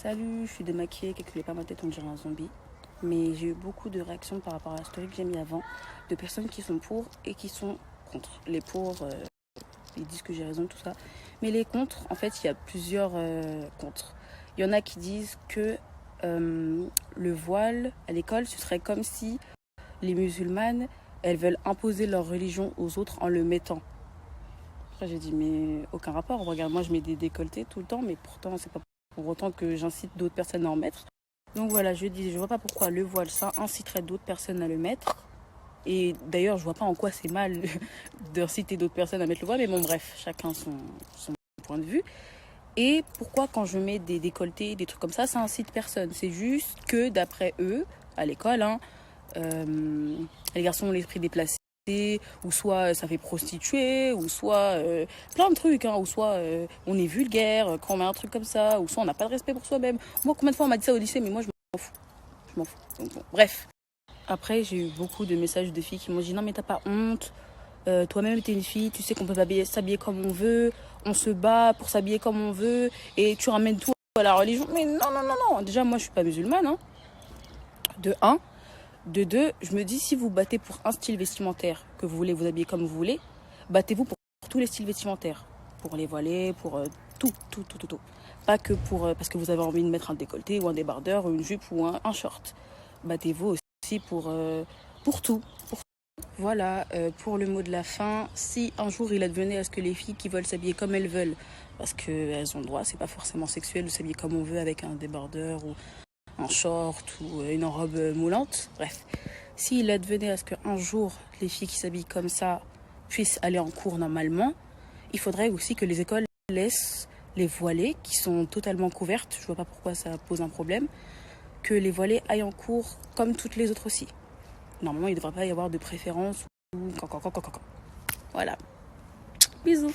Salut, je suis démaquillée, calculez pas ma tête, on dirait un zombie. Mais j'ai eu beaucoup de réactions par rapport à la story que j'ai mis avant, de personnes qui sont pour et qui sont contre. Les pour, ils disent que j'ai raison, tout ça. Mais les contre, en fait, il y a plusieurs contre. Il y en a qui disent que le voile à l'école, ce serait comme si les musulmanes, elles veulent imposer leur religion aux autres en le mettant. Après, j'ai dit, mais aucun rapport. Regarde, moi, je mets des décolletés tout le temps, mais pourtant, c'est pas pour autant que j'incite d'autres personnes à en mettre. Donc voilà, je dis, je vois pas pourquoi le voile, ça inciterait d'autres personnes à le mettre. Et d'ailleurs, je vois pas en quoi c'est mal d'inciter d'autres personnes à mettre le voile, mais bon, bref, chacun son point de vue. Et pourquoi, quand je mets des décolletés, des trucs comme ça incite personne. C'est juste que, d'après eux, à l'école, les garçons ont l'esprit déplacé, ou soit ça fait prostituée, ou soit plein de trucs, ou soit on est vulgaire quand on met un truc comme ça, ou soit on n'a pas de respect pour soi-même. Moi, combien de fois on m'a dit ça au lycée, mais moi je m'en fous. Je m'en fous. Donc, bon, bref. Après, j'ai eu beaucoup de messages de filles qui m'ont dit non, mais t'as pas honte. Toi-même, t'es une fille, tu sais qu'on peut s'habiller comme on veut, on se bat pour s'habiller comme on veut, et tu ramènes tout à la religion. Mais non, non, non, non. Déjà, moi, je suis pas musulmane, de 1. De 2, je me dis, si vous battez pour un style vestimentaire, que vous voulez vous habiller comme vous voulez, battez-vous pour tous les styles vestimentaires. Pour les voilés, pour tout. Pas que parce que vous avez envie de mettre un décolleté ou un débardeur ou une jupe ou un short. Battez-vous aussi pour tout. Voilà, pour le mot de la fin, si un jour il advenait à ce que les filles qui veulent s'habiller comme elles veulent, parce qu'elles ont le droit, c'est pas forcément sexuel de s'habiller comme on veut avec un débardeur ou un short ou une robe moulante, bref. S'il advenait à ce qu'un jour, les filles qui s'habillent comme ça puissent aller en cours normalement, il faudrait aussi que les écoles laissent les voilées, qui sont totalement couvertes, je vois pas pourquoi ça pose un problème, que les voilées aillent en cours comme toutes les autres aussi. Normalement, il ne devrait pas y avoir de préférence ou... Voilà. Bisous.